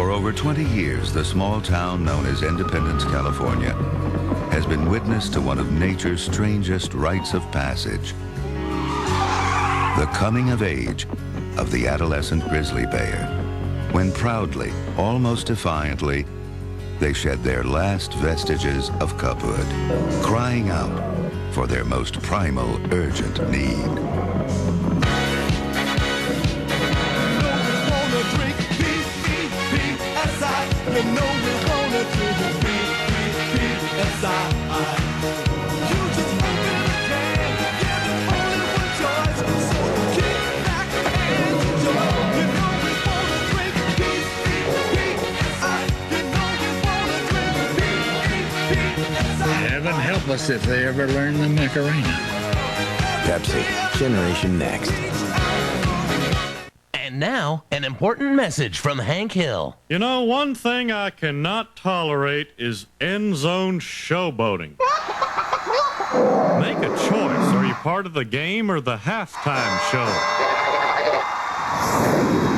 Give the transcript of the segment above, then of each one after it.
For over 20 years, the small town known as Independence, California, has been witness to one of nature's strangest rites of passage. The coming of age of the adolescent grizzly bear, when proudly, almost defiantly, they shed their last vestiges of cubhood, crying out for their most primal, urgent need. Heaven help us if they ever learn the Macarena. Pepsi, Generation Next. And now, an important message from Hank Hill. You know, one thing I cannot tolerate is end-zone showboating. Make a choice. Are you part of the game or the halftime show?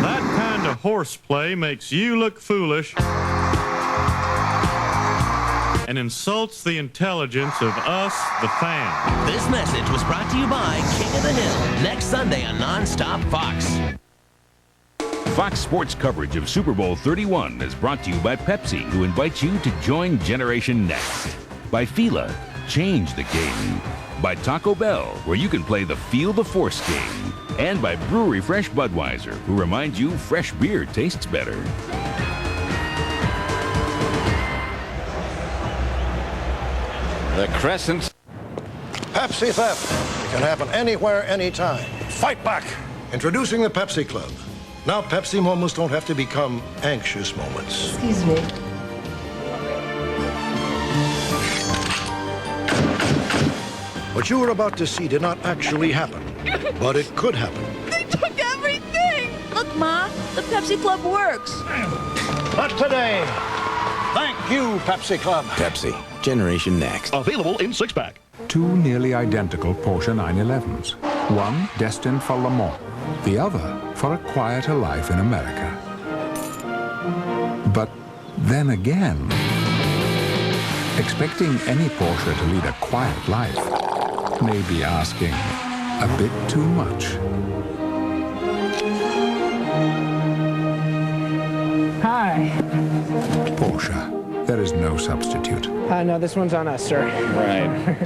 That kind of horseplay makes you look foolish and insults the intelligence of us, the fans. This message was brought to you by King of the Hill, next Sunday on Nonstop Fox. Fox Sports coverage of Super Bowl XXXI is brought to you by Pepsi, who invites you to join Generation Next. By Fila, change the game. By Taco Bell, where you can play the Feel the Force game. And by Brewery Fresh Budweiser, who reminds you fresh beer tastes better. The Crescent. Pepsi theft. It can happen anywhere, anytime. Fight back. Introducing the Pepsi Club. Now Pepsi moments don't have to become anxious moments. Excuse me. What you were about to see did not actually happen, but it could happen. They took everything! Look, Ma, the Pepsi Club works. Not today. Thank you, Pepsi Club. Pepsi, Generation Next. Available in 6-pack. Two nearly identical Porsche 911s. One destined for Le Mans, the other for a quieter life in America. But then again, expecting any Porsche to lead a quiet life may be asking a bit too much. Hi. Porsche, there is no substitute. No, this one's on us, sir. Right.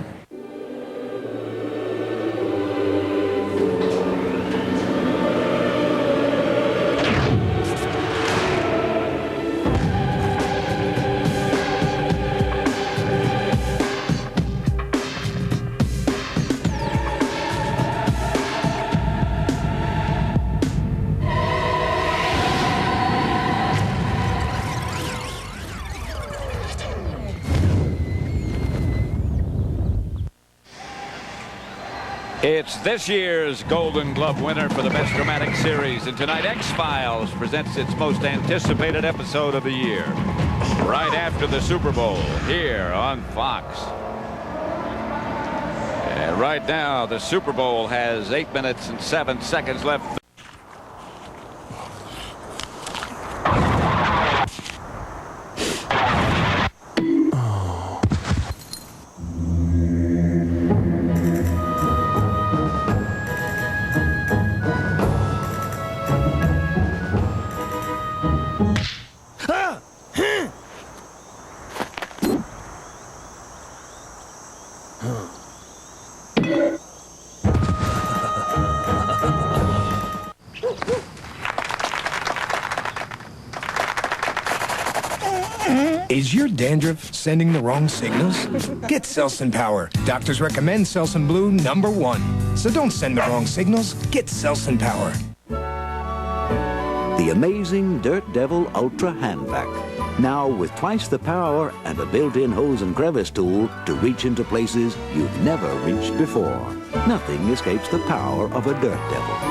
It's this year's Golden Glove winner for the Best Dramatic Series, and tonight X-Files presents its most anticipated episode of the year, right after the Super Bowl, here on Fox. And right now, the Super Bowl has 8 minutes and 7 seconds left. Is your dandruff sending the wrong signals? Get Selsun Power. Doctors recommend Selsun Blue #1. So don't send the wrong signals. Get Selsun Power. The amazing Dirt Devil Ultra Hand Vac. Now with twice the power and a built-in hose and crevice tool to reach into places you've never reached before. Nothing escapes the power of a Dirt Devil.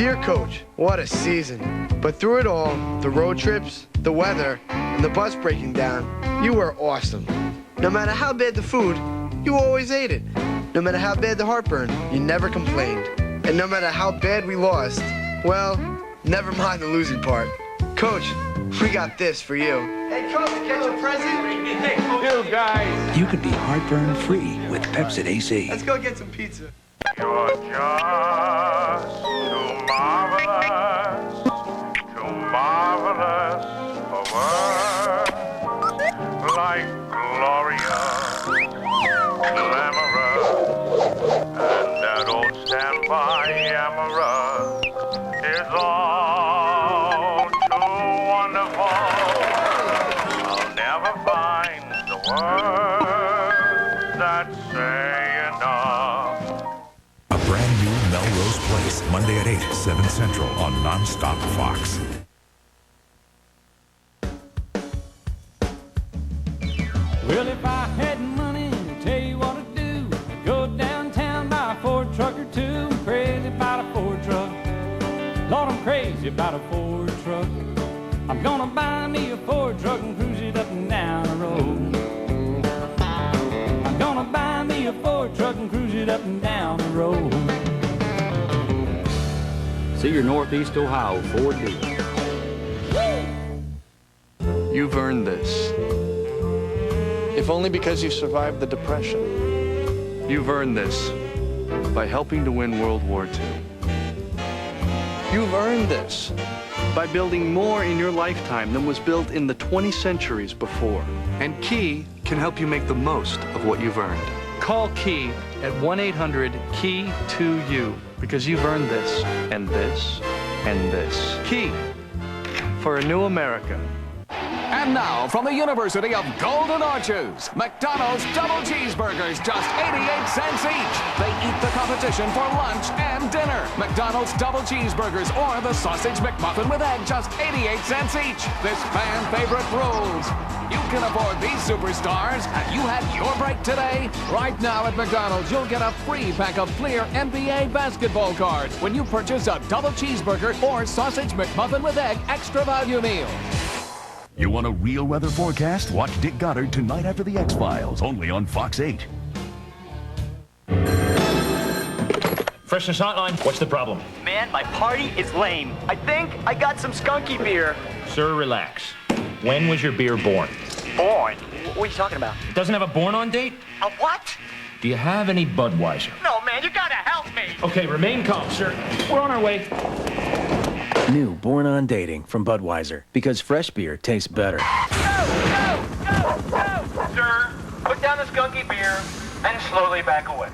Dear Coach, what a season. But through it all, the road trips, the weather, and the bus breaking down, you were awesome. No matter how bad the food, you always ate it. No matter how bad the heartburn, you never complained. And no matter how bad we lost, well, never mind the losing part. Coach, we got this for you. Hey, Coach, catch a present? Hey, Coach. You guys. You could be heartburn-free with Pepcid AC. Let's go get some pizza. You're just too marvelous for words. Like Gloria, glamorous, and that old standby amorous is all too wonderful. I'll never find the words that say enough. A brand new Melrose Place, Monday at 8, 7 Central on Nonstop Fox. Well, if I had money, I'll tell you what I'd do. I'd go downtown, buy a Ford truck or two. I'm crazy about a Ford truck. Lord, I'm crazy about a Ford truck. I'm gonna buy me a Ford truck and cruise it up and down the road. I'm gonna buy me a Ford truck and cruise it up and down the road. See your Northeast Ohio Ford dealer. You've earned this. If only because you survived the Depression. You've earned this by helping to win World War II. You've earned this by building more in your lifetime than was built in the 20 centuries before. And Key can help you make the most of what you've earned. Call Key at 1-800-KEY-2U because you've earned this, and this, and this. Key, for a new America. And now, from the University of Golden Arches, McDonald's double cheeseburgers, just 88 cents each. They eat the competition for lunch and dinner. McDonald's double cheeseburgers or the sausage McMuffin with egg, just 88 cents each. This fan favorite rules. You can afford these superstars. Have you had your break today? Right now at McDonald's, you'll get a free pack of Fleer NBA basketball cards when you purchase a double cheeseburger or sausage McMuffin with egg extra value meal. You want a real weather forecast? Watch Dick Goddard tonight after the X-Files, only on Fox 8. Freshness Hotline, what's the problem? Man, my party is lame. I think I got some skunky beer. Sir, relax. When was your beer born? Born? What are you talking about? It doesn't have a born-on date? A what? Do you have any Budweiser? No, man, you gotta help me. Okay, remain calm, sir. We're on our way. New Born on Dating from Budweiser, because fresh beer tastes better. Go! Sir, put down the skunky beer and slowly back away.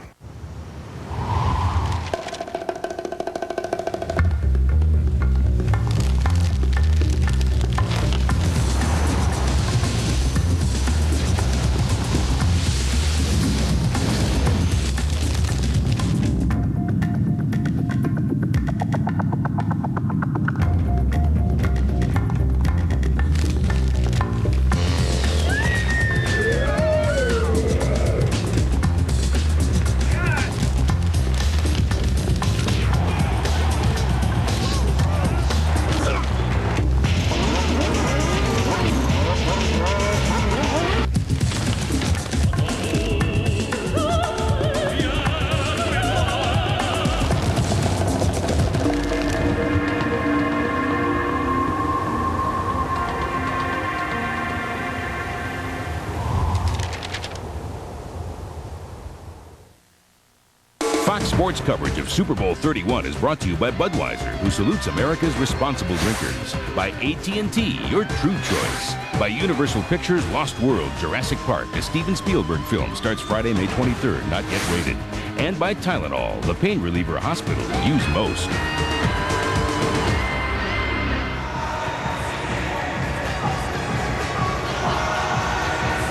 Fox Sports coverage of Super Bowl 31 is brought to you by Budweiser, who salutes America's responsible drinkers. By AT&T, your true choice. By Universal Pictures' Lost World, Jurassic Park, a Steven Spielberg film, starts Friday, May 23rd, not yet rated. And by Tylenol, the pain reliever hospitals use most.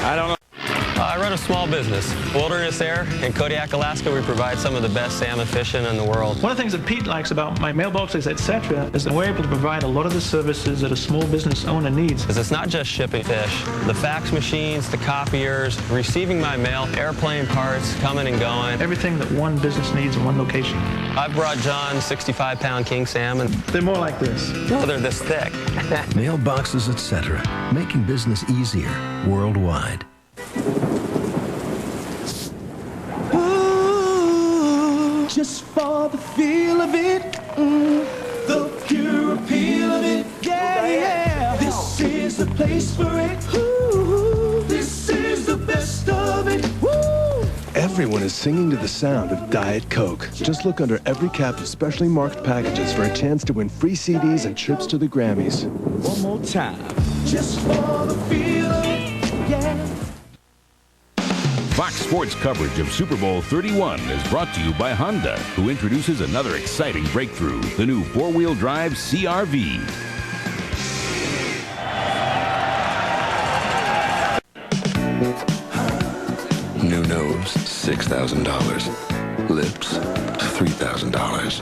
I don't know. I read a small business. Wilderness Air in Kodiak, Alaska, we provide some of the best salmon fishing in the world. One of the things that Pete likes about my mailboxes, etc., is that we're able to provide a lot of the services that a small business owner needs. Because it's not just shipping fish. The fax machines, the copiers, receiving my mail, airplane parts, coming and going. Everything that one business needs in one location. I've brought John 65-pound king salmon. They're more like this. No, they're this thick. Mailboxes, etc., making business easier worldwide. Ooh, just for the feel of it, the pure appeal of it, yeah. This is the place for it. Ooh, this is the best of it. Woo! Everyone is singing to the sound of Diet Coke. Just look under every cap of specially marked packages for a chance to win free CDs and trips to the Grammys. One more time. Just for the feel of it, yeah. Fox Sports coverage of Super Bowl 31 is brought to you by Honda, who introduces another exciting breakthrough, the new four-wheel drive CR-V. New nose, $6,000. Lips, $3,000.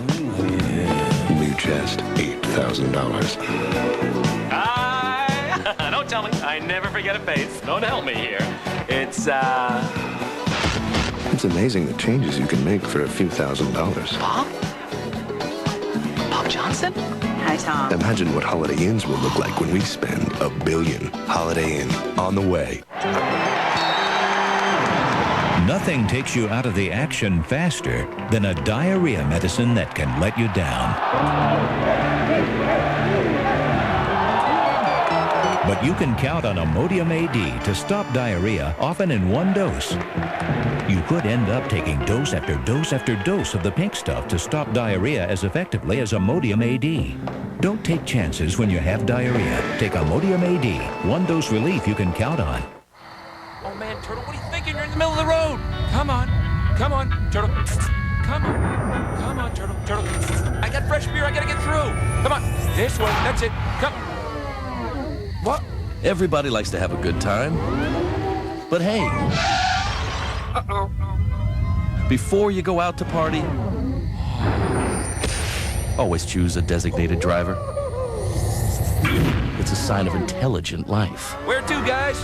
New chest, $8,000. Don't tell me. I never forget a face. Don't help me here. It's amazing the changes you can make for a few $1,000s. Bob? Bob Johnson? Hi, Tom. Imagine what Holiday Inns will look like when we spend $1 billion. Holiday Inn, on the way. Nothing takes you out of the action faster than a diarrhea medicine that can let you down. But you can count on Imodium A-D to stop diarrhea, often in one dose. You could end up taking dose after dose after dose of the pink stuff to stop diarrhea as effectively as Imodium A-D. Don't take chances when you have diarrhea. Take Imodium A-D, one dose relief you can count on. Oh man, Turtle, what are you thinking? You're in the middle of the road. Come on, Turtle. Come on, Turtle. I got fresh beer. I gotta get through. Come on, this way. That's it. Come. What? Everybody likes to have a good time. But hey, before you go out to party, always choose a designated driver. It's a sign of intelligent life. Where to, guys?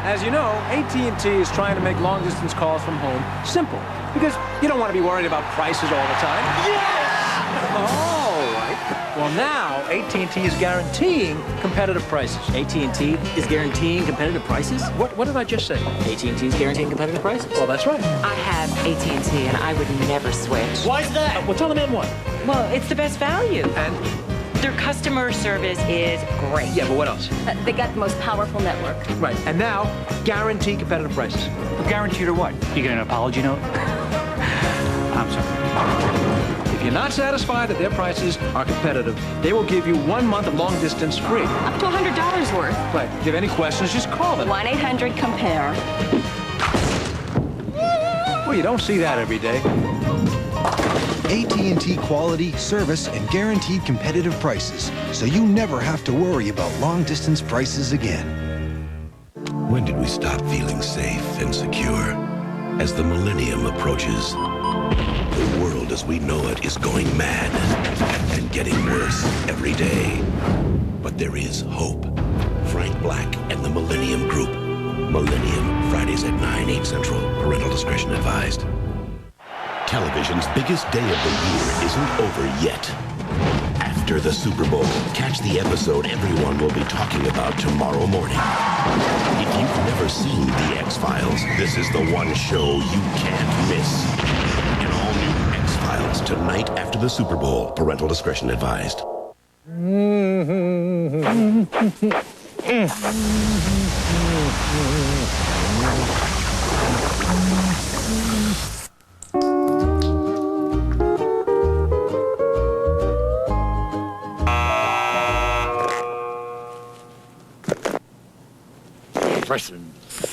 As you know, AT&T is trying to make long-distance calls from home simple, because you don't want to be worried about prices all the time. Yes! All right. Well, now AT&T is guaranteeing competitive prices. AT&T is guaranteeing competitive prices? What did I just say? AT&T is guaranteeing competitive prices? Well, that's right. I have AT&T, and I would never switch. Why is that? Well, tell the man why. Well, it's the best value. And? Their customer service is great. Yeah, but what else? They got the most powerful network. Right, and now, guarantee competitive prices. Well, guaranteed or what? You get an apology note? I'm sorry. If you're not satisfied that their prices are competitive, they will give you 1 month of long distance free. Up to $100 worth. Right, if you have any questions, just call them. 1-800-COMPARE. Well, you don't see that every day. AT&T quality, service, and guaranteed competitive prices, so you never have to worry about long-distance prices again. When did we stop feeling safe and secure? As the Millennium approaches, the world as we know it is going mad and getting worse every day. But there is hope. Frank Black and the Millennium Group. Millennium, Fridays at 9, 8 Central. Parental discretion advised. Television's biggest day of the year isn't over yet. After the Super Bowl, catch the episode everyone will be talking about tomorrow morning. If you've never seen The X-Files, this is the one show you can't miss. An all-new X-Files tonight after the Super Bowl. Parental discretion advised.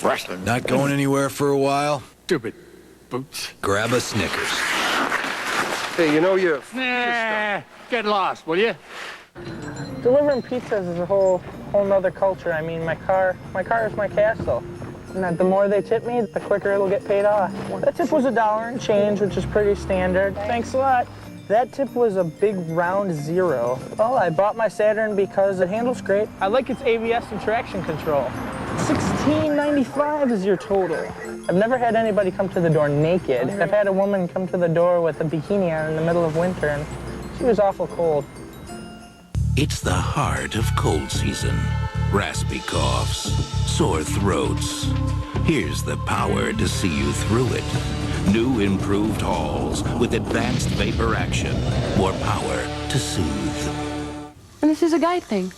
Wrestling. Not going anywhere for a while? Stupid boots. Grab a Snickers. Hey, you know you. Nah, get lost, will you? Delivering pizzas is a whole nother culture. I mean, my car is my castle. And the more they tip me, the quicker it'll get paid off. That tip was $1 and change, which is pretty standard. Thanks a lot. That tip was a big round 0. Well, I bought my Saturn because it handles great. I like its ABS and traction control. $16.95 is your total. I've never had anybody come to the door naked. I've had a woman come to the door with a bikini on in the middle of winter, and she was awful cold. It's the heart of cold season. Raspy coughs, sore throats. Here's the power to see you through it. New improved halls with advanced vapor action. More power to soothe. And this is a guy thing,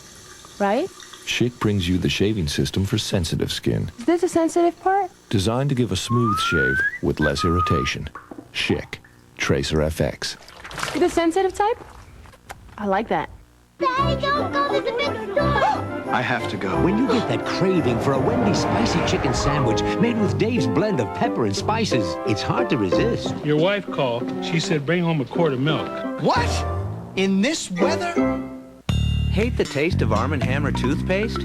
right? Schick brings you the shaving system for sensitive skin. Is this a sensitive part? Designed to give a smooth shave with less irritation. Schick. Tracer FX. The sensitive type? I like that. Daddy, don't go to the big store! I have to go. When you get that craving for a Wendy spicy chicken sandwich made with Dave's blend of pepper and spices, it's hard to resist. Your wife called. She said bring home a quart of milk. What? In this weather? Hate the taste of Arm & Hammer toothpaste?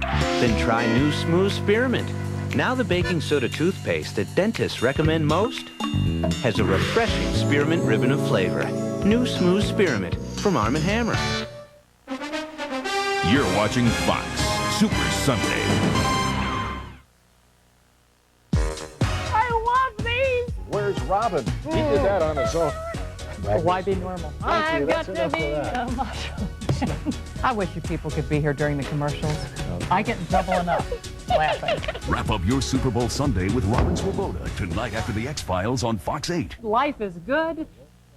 Then try new Smooth Spearmint. Now the baking soda toothpaste that dentists recommend most has a refreshing spearmint ribbon of flavor. New Smooth Spearmint from Arm & Hammer. You're watching Fox Super Sunday. I love these! Where's Robin? He did that on his own. Why be normal? Thank you. I've got to be a mushroom. I wish you people could be here during the commercials. I get double enough laughing. Wrap up your Super Bowl Sunday with Robin Swoboda tonight after the X-Files on Fox 8. Life is good.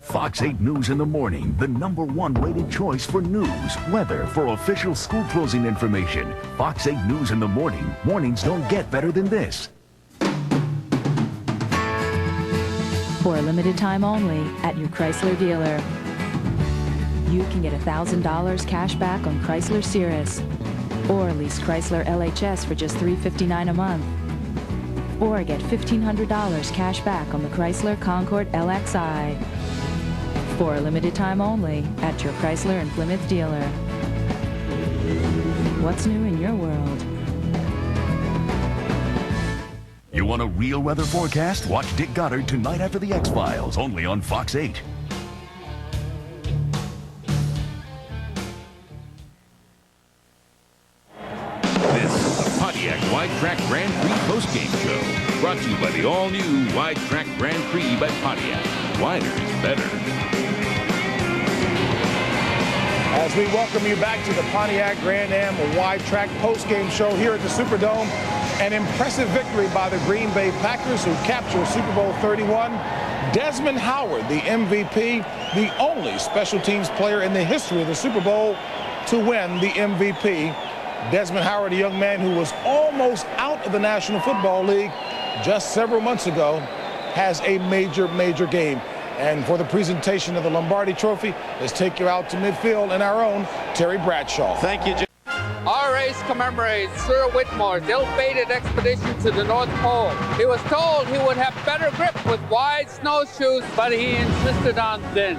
Fox 8 News in the morning, the #1 rated choice for news, weather, for official school closing information. Fox 8 News in the morning. Mornings don't get better than this. For a limited time only at your Chrysler dealer. You can get $1,000 cash back on Chrysler Cirrus, or lease Chrysler LHS for just $359 a month, or get $1,500 cash back on the Chrysler Concorde LXI. For a limited time only at your Chrysler and Plymouth dealer. What's new in your world? You want a real weather forecast? Watch Dick Goddard tonight after the X-Files, only on Fox 8. This is the Pontiac WideTrack Grand Prix postgame show, brought to you by the all-new WideTrack Grand Prix by Pontiac. Wider is better. As we welcome you back to the Pontiac Grand Am WideTrack postgame show here at the Superdome. An impressive victory by the Green Bay Packers, who capture Super Bowl 31. Desmond Howard, the MVP, the only special teams player in the history of the Super Bowl to win the MVP. Desmond Howard, a young man who was almost out of the National Football League just several months ago, has a major game. And for the presentation of the Lombardi Trophy, let's take you out to midfield in our own Terry Bradshaw. Thank you, Jim. Our race commemorates Sir Whitmore's ill-fated expedition to the North Pole. He was told he would have better grip with wide snowshoes, but he insisted on thin.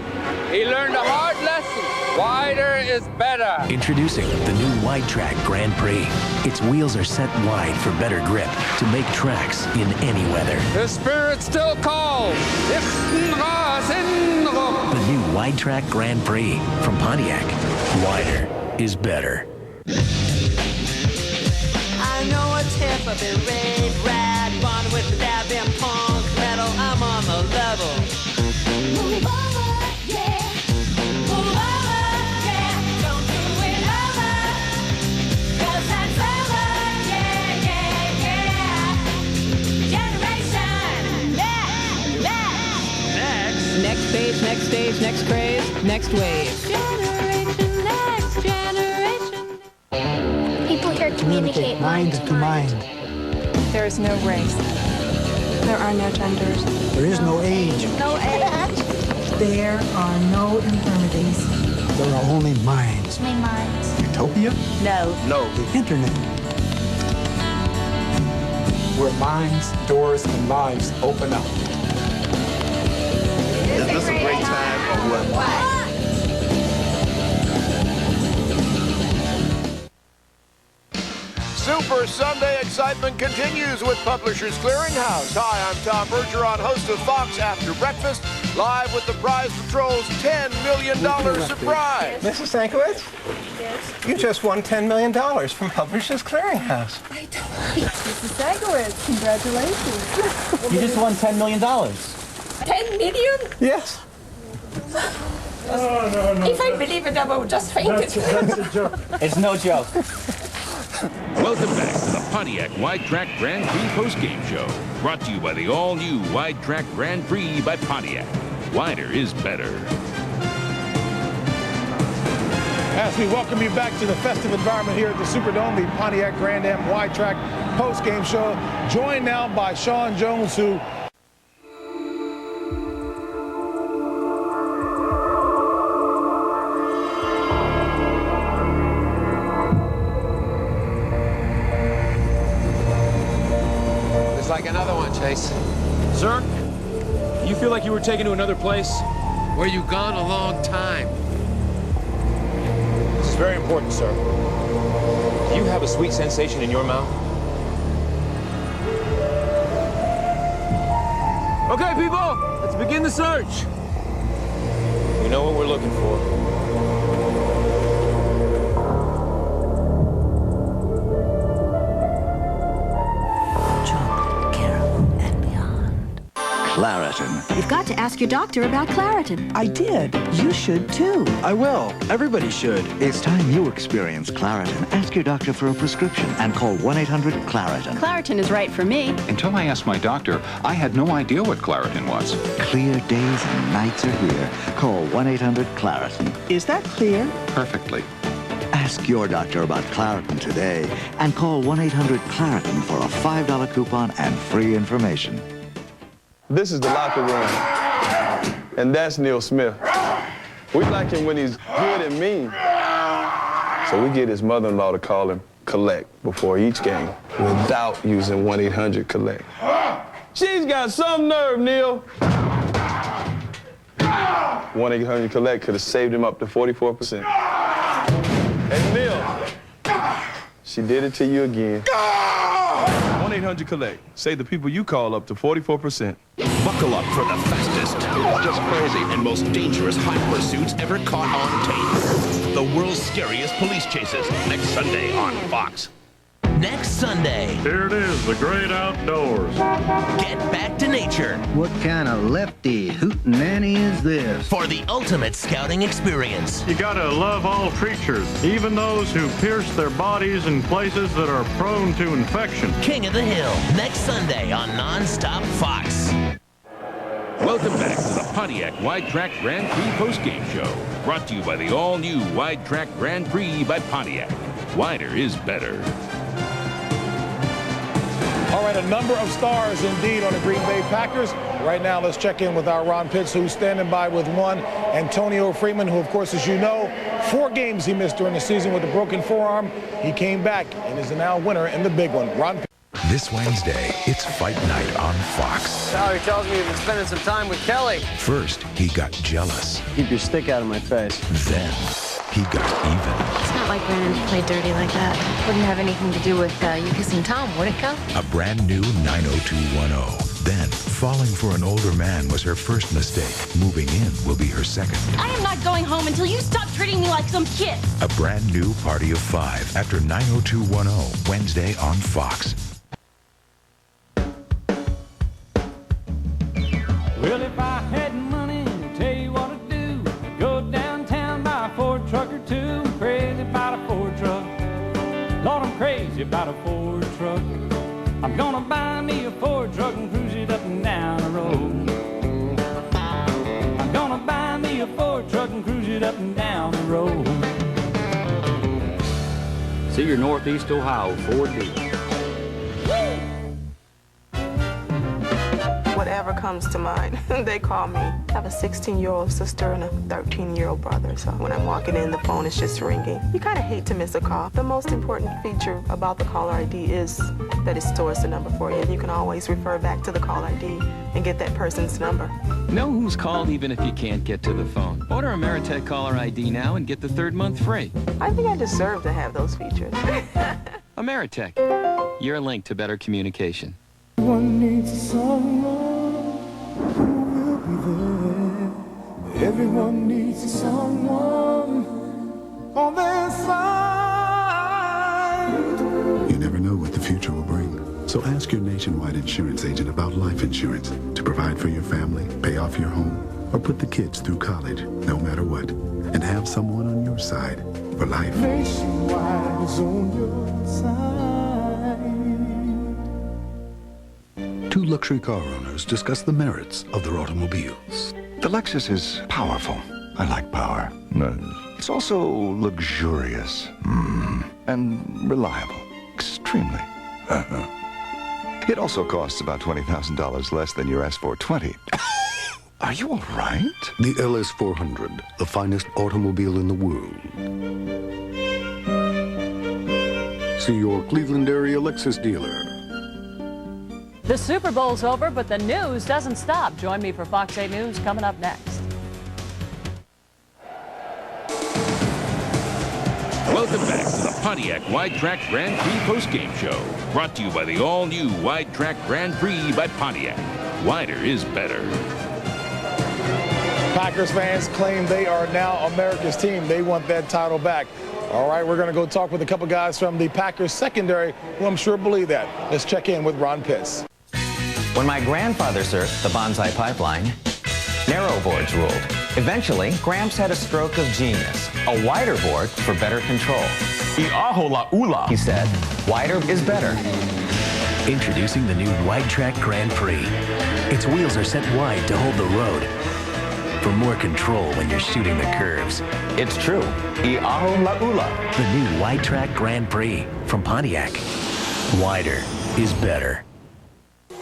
He learned a hard lesson. Wider is better. Introducing the new WideTrack Grand Prix. Its wheels are set wide for better grip to make tracks in any weather. The spirit still calls. The new WideTrack Grand Prix from Pontiac. Wider is better. I know a tip of it, red, rad, born with the dab in punk metal. I'm on the level. Move over, yeah. Move over, yeah. Don't do it over. 'Cause that's over, yeah, yeah, yeah. Generation, Next phase, next stage, next craze, next wave. Generation, next generation. People here communicate mind to mind. There is no race. There are no genders. There is no age. No age. There are no infirmities. There are only minds. My minds. Utopia? No. No. The internet. Where minds, doors, and lives open up. Is this a great time or what? Super Sunday excitement continues with Publishers Clearinghouse. Hi, I'm Tom Bergeron, host of Fox After Breakfast, live with the Prize Patrol's $10 million surprise. Mrs. Stankiewicz? Yes? You just won $10 million from Publishers Clearinghouse. I don't. Mrs. Stankiewicz, congratulations. You just won $10 million. 10 million? Yes. Oh, no. If I believe it, I will just faint it. That's a joke. It's no joke. Welcome back to the Pontiac WideTrack Grand Prix postgame show. Brought to you by the all-new WideTrack Grand Prix by Pontiac. Wider is better. As we welcome you back to the festive environment here at the Superdome, the Pontiac Grand Am WideTrack postgame show, joined now by Sean Jones, who like another one, Chase. Sir, you feel like you were taken to another place? Where you gone a long time. This is very important, sir. Do you have a sweet sensation in your mouth? Okay, people, let's begin the search. We know what we're looking for. Claritin. You've got to ask your doctor about Claritin. I did. You should too. I will. Everybody should. It's time you experience Claritin. Ask your doctor for a prescription and call 1-800-Claritin. Claritin is right for me. Until I asked my doctor, I had no idea what Claritin was. Clear days and nights are here. Call 1-800-Claritin. Is that clear? Perfectly. Ask your doctor about Claritin today and call 1-800-Claritin for a $5 coupon and free information. This is the locker room, and that's Neil Smith. We like him when he's good and mean. So we get his mother-in-law to call him Collect before each game without using 1-800-Collect. She's got some nerve, Neil. 1-800-Collect could have saved him up to 44%. Hey, Neil, she did it to you again. 1-800-Collect. Save the people you call up to 44%. Buckle up for the fastest, just crazy, and most dangerous hot pursuits ever caught on tape. The world's scariest police chases, next Sunday on Fox. Next Sunday. Here it is, the great outdoors. Get back to nature. What kind of lefty hootenanny is this? For the ultimate scouting experience. You gotta love all creatures, even those who pierce their bodies in places that are prone to infection. King of the Hill, next Sunday on Non-Stop Fox. Welcome back to the Pontiac WideTrack Grand Prix postgame show. Brought to you by the all-new WideTrack Grand Prix by Pontiac. Wider is better. All right, a number of stars indeed on the Green Bay Packers. Right now, let's check in with our Ron Pitts, who's standing by with one. Antonio Freeman, who, of course, as you know, 4 games he missed during the season with a broken forearm. He came back and is now winner in the big one. Ron Pitts. This Wednesday, it's Fight Night on Fox. Sally tells me you've been spending some time with Kelly. First, he got jealous. Keep your stick out of my face. Then, he got even. It's not like Brandon to play dirty like that. Wouldn't have anything to do with you kissing Tom, would it, Kel? A brand new 90210. Then, falling for an older man was her first mistake. Moving in will be her second. I am not going home until you stop treating me like some kid. A brand new Party of 5 after 90210, Wednesday on Fox. Well, if I had money, I'll tell you what I'd do. Go downtown, buy a Ford truck or two. I'm crazy about a Ford truck. Lord, I'm crazy about a Ford truck. I'm gonna buy me a Ford truck and cruise it up and down the road. I'm gonna buy me a Ford truck and cruise it up and down the road. See your Northeast Ohio Ford dealer. Whatever comes to mind, they call me. I have a 16-year-old sister and a 13-year-old brother, so when I'm walking in, the phone is just ringing. You kind of hate to miss a call. The most important feature about the caller ID is that it stores the number for you. You can always refer back to the call ID and get that person's number. Know who's called even if you can't get to the phone. Order Ameritech caller ID now and get the 3rd month free. I think I deserve to have those features. Ameritech, your link to better communication. Everyone needs someone who will be there. Everyone needs someone on their side. You never know what the future will bring. So ask your nationwide insurance agent about life insurance to provide for your family, pay off your home, or put the kids through college, no matter what. And have someone on your side for life. Nationwide is on your side. Two luxury car owners discuss the merits of their automobiles. The Lexus is powerful. I like power. It's also luxurious. And reliable. Extremely. It also costs about $20,000 less than your S420. Are you all right? The LS400, the finest automobile in the world. See your Cleveland area Lexus dealer. The Super Bowl's over, but the news doesn't stop. Join me for Fox 8 News coming up next. Welcome back to the Pontiac WideTrack Grand Prix postgame show. Brought to you by the all-new WideTrack Grand Prix by Pontiac. Wider is better. Packers fans claim they are now America's team. They want that title back. All right, we're going to go talk with a couple guys from the Packers secondary who I'm sure believe that. Let's check in with Ron Pitts. When my grandfather surfed the Bonsai Pipeline, narrow boards ruled. Eventually, Gramps had a stroke of genius. A wider board for better control. He said, wider is better. Introducing the new WideTrack Grand Prix. Its wheels are set wide to hold the road for more control when you're shooting the curves. It's true. The new WideTrack Grand Prix from Pontiac. Wider is better.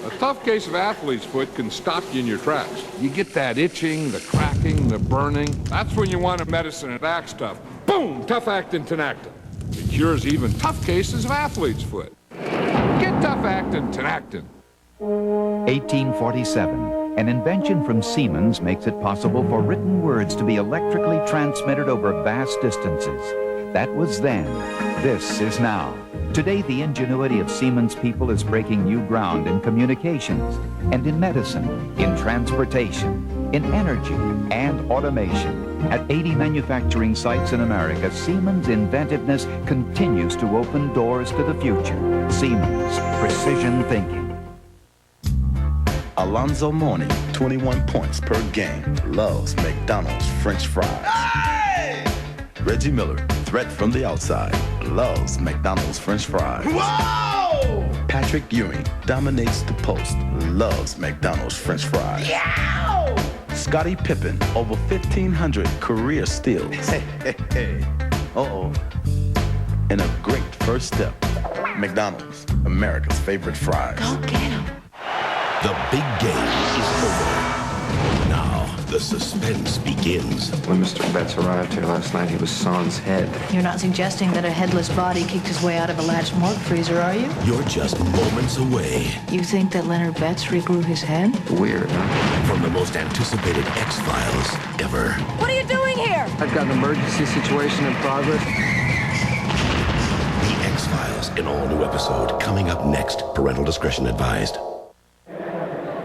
A tough case of athlete's foot can stop you in your tracks. You get that itching, the cracking, the burning. That's when you want a medicine that acts tough. Boom! Tough Actin Tenactin. It cures even tough cases of athlete's foot. Get Tough Actin Tenactin. 1847. An invention from Siemens makes it possible for written words to be electrically transmitted over vast distances. That was then. This is now. Today, the ingenuity of Siemens people is breaking new ground in communications and in medicine, in transportation, in energy and automation. At 80 manufacturing sites in America, Siemens' inventiveness continues to open doors to the future. Siemens, precision thinking. Alonzo Mourning, 21 points per game, loves McDonald's French fries. Hey! Reggie Miller, threat from the outside, loves McDonald's French fries. Whoa! Patrick Ewing dominates the post, loves McDonald's French fries. Yow! Scottie Pippen, over 1,500 career steals. Uh-oh. And a great first step. McDonald's, America's favorite fries. Go get 'em. The big game is over. Now, the suspense begins. When Mr. Betts arrived here last night, he was sans head. You're not suggesting that a headless body kicked his way out of a latched morgue freezer, are you? You're just moments away. You think that Leonard Betts regrew his head? Weird, huh? From the most anticipated X-Files ever. What are you doing here? I've got an emergency situation in progress. The X-Files, an all-new episode coming up next. Parental discretion advised.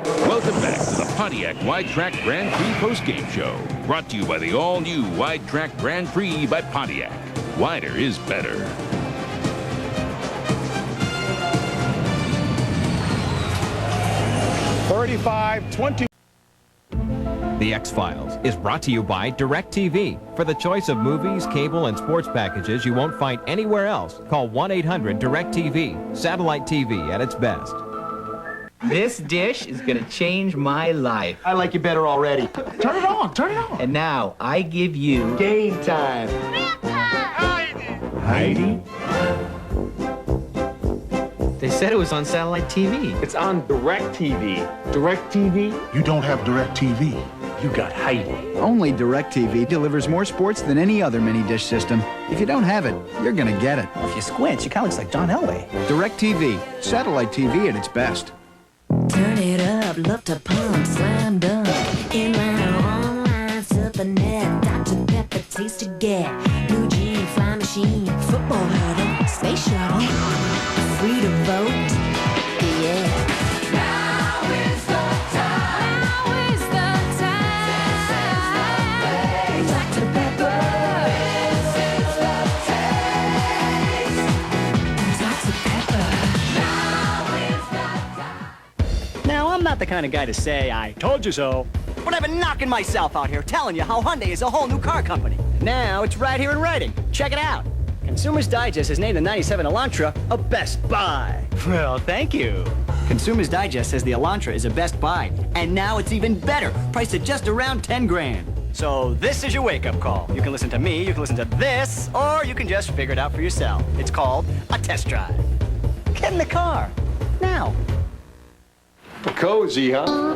Welcome back to the Pontiac WideTrack Grand Prix postgame show. Brought to you by the all-new WideTrack Grand Prix by Pontiac. Wider is better. $35-20. The X-Files is brought to you by DirecTV. For the choice of movies, cable, and sports packages you won't find anywhere else, call 1-800-DirecTV. Satellite TV at its best. This dish is gonna change my life. I like you better already. Turn it on, turn it on. And now, I give you... Game time. Heidi? They said it was on satellite TV. It's on DirecTV. DirecTV? You don't have DirecTV. You got Heidi. Only DirecTV delivers more sports than any other mini-dish system. If you don't have it, you're gonna get it. Well, if you squint, she kinda looks like John Elway. DirecTV. Satellite TV at its best. Turn it up, love to pump, slam dunk. Inline or online, surf the net. Dr. Pepper, taste to get. Blue jean, fly machine, football hurdle, space shuttle. not the kind of guy to say, I told you so. But I've been knocking myself out here telling you how Hyundai is a whole new car company. Now it's right here in writing. Check it out. Consumer's Digest has named the 97 Elantra a Best Buy. Well, thank you. Consumer's Digest says the Elantra is a Best Buy, and now it's even better, priced at just around 10 grand. So this is your wake-up call. You can listen to me, you can listen to this, or you can just figure it out for yourself. It's called a test drive. Get in the car, now. Cozy, huh?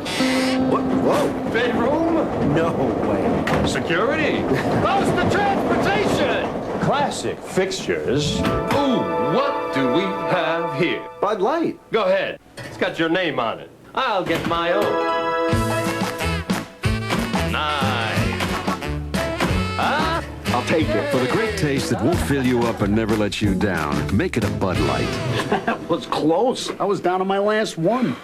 What? Whoa. Bedroom? No way. Security? Close to transportation! Classic fixtures. Ooh, what do we have here? Bud Light. Go ahead. It's got your name on it. I'll get my own. Nice. Huh? I'll take it. For the great taste that won't fill you up and never let you down, make it a Bud Light. That was close. I was down to my last one.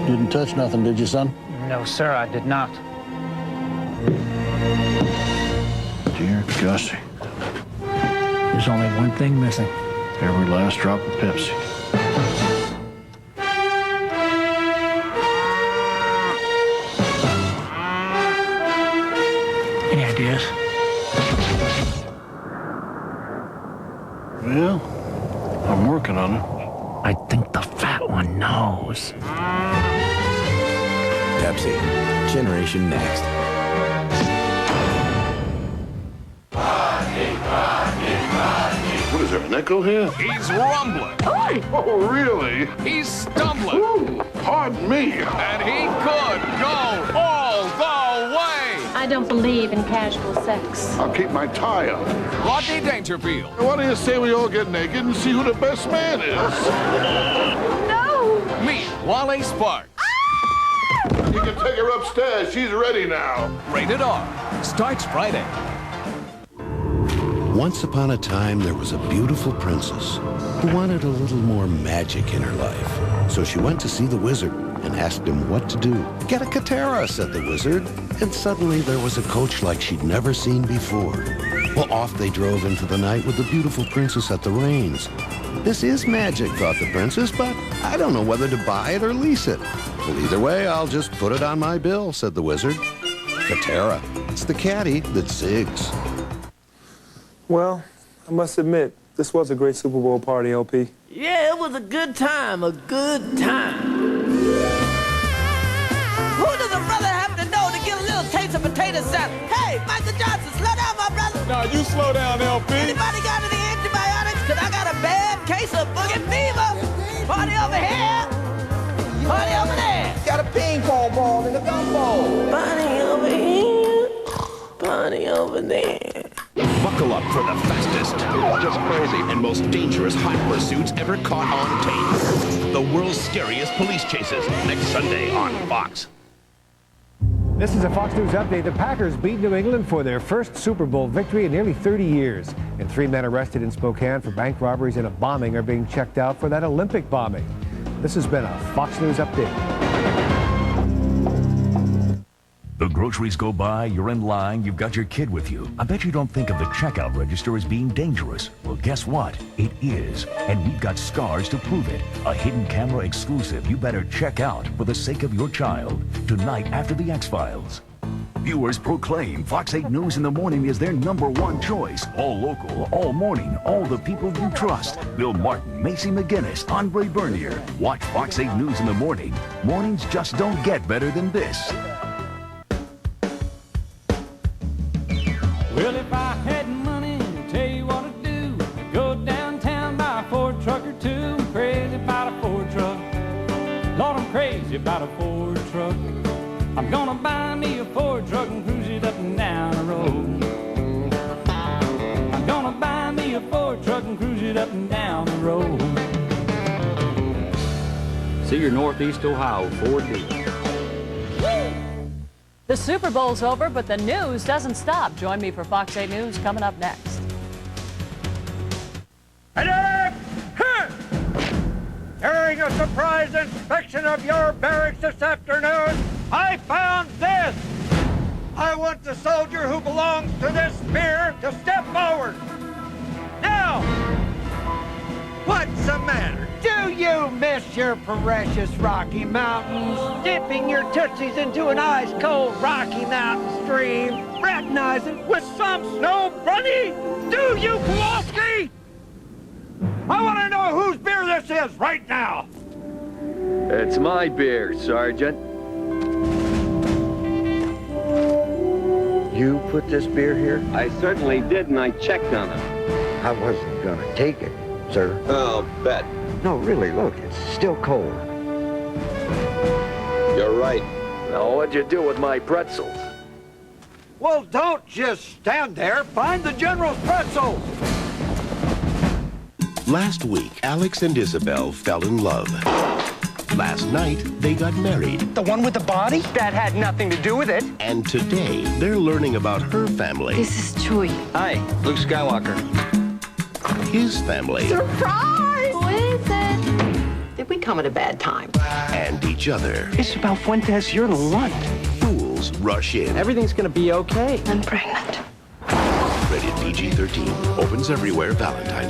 Didn't touch nothing, did you, son? No, sir, I did not. Dear Gussie. There's only one thing missing. Every last drop of Pepsi. Any ideas? Well, I'm working on it. I think the fat one knows. Pepsi, generation next. What is there, an echo here? He's rumbling. Oh, really? He's stumbling. Ooh, pardon me. And he could go all the way. I don't believe in casual sex. I'll keep my tie up. Rodney Dangerfield. Why don't you say we all get naked and see who the best man is? No! Meet Wale Sparks. You can take her upstairs. She's ready now. Rated R. Starts Friday. Once upon a time, there was a beautiful princess who wanted a little more magic in her life. So she went to see the wizard and asked him what to do. Get a Katera, said the wizard. And suddenly there was a coach like she'd never seen before. Well, off they drove into the night with the beautiful princess at the reins. This is magic, thought the princess, but I don't know whether to buy it or lease it. Well, either way, I'll just put it on my bill, said the wizard. Katera, it's the caddy that zigs. Well, I must admit, this was a great Super Bowl party, LP. Yeah, it was a good time, a good time. Who does a brother have to know to get a little taste of potato salad? Hey, Michael Johnson, slow down, my brother. Now you slow down, LP. Anybody got any antibiotics? Cause I got a bad case of boogie fever. Party over here. Party over there. Got a ping pong ball and a gumbo. Party over here. Party over there. Buckle up for the fastest, just crazy, and most dangerous hot pursuits ever caught on tape. The world's scariest police chases, next Sunday on Fox. This is a Fox News update. The Packers beat New England for their first Super Bowl victory in nearly 30 years. And 3 men arrested in Spokane for bank robberies and a bombing are being checked out for that Olympic bombing. This has been a Fox News update. The groceries go by, you're in line, you've got your kid with you. I bet you don't think of the checkout register as being dangerous. Well, guess what? It is. And we've got scars to prove it. A hidden camera exclusive you better check out for the sake of your child. Tonight after the X-Files. Viewers proclaim Fox 8 News in the morning is their #1 choice. All local, all morning, all the people you trust. Bill Martin, Macy McGinnis, Andre Bernier. Watch Fox 8 News in the morning. Mornings just don't get better than this. Well, if I had money, I'd tell you what to do. Go downtown, buy a Ford truck or two. I'm crazy about a Ford truck. Lord, I'm crazy about a Ford truck. I'm gonna buy me a Ford truck and cruise it up and down the road. I'm gonna buy me a Ford truck and cruise it up and down the road. See your Northeast Ohio Ford dealer. The Super Bowl's over, but the news doesn't stop. Join me for Fox 8 News coming up next. During a surprise inspection of your barracks this afternoon, I found this. I want the soldier who belongs to this beer to step forward. Now! What's the matter? Do you miss your precious Rocky Mountains? Dipping your tootsies into an ice-cold Rocky Mountain stream? Fraternizing with some snow bunny? Do you, Kowalski? I want to know whose beer this is right now. It's my beer, Sergeant. You put this beer here? I certainly did, and I checked on it. I wasn't gonna take it, sir. I'll bet. No, really, look, it's still cold. You're right. Now, what'd you do with my pretzels? Well, don't just stand there. Find the General's pretzels. Last week, Alex and Isabel fell in love. Last night, they got married. The one with the body? That had nothing to do with it. And today, they're learning about her family. This is Chewie. Hi, Luke Skywalker. His family. Surprise! Who is it? Did we come at a bad time? And each other. Isabel Fuentes, you're the one. Fools rush in. Everything's gonna be okay. I'm pregnant. Rated PG-13. Opens everywhere Valentine's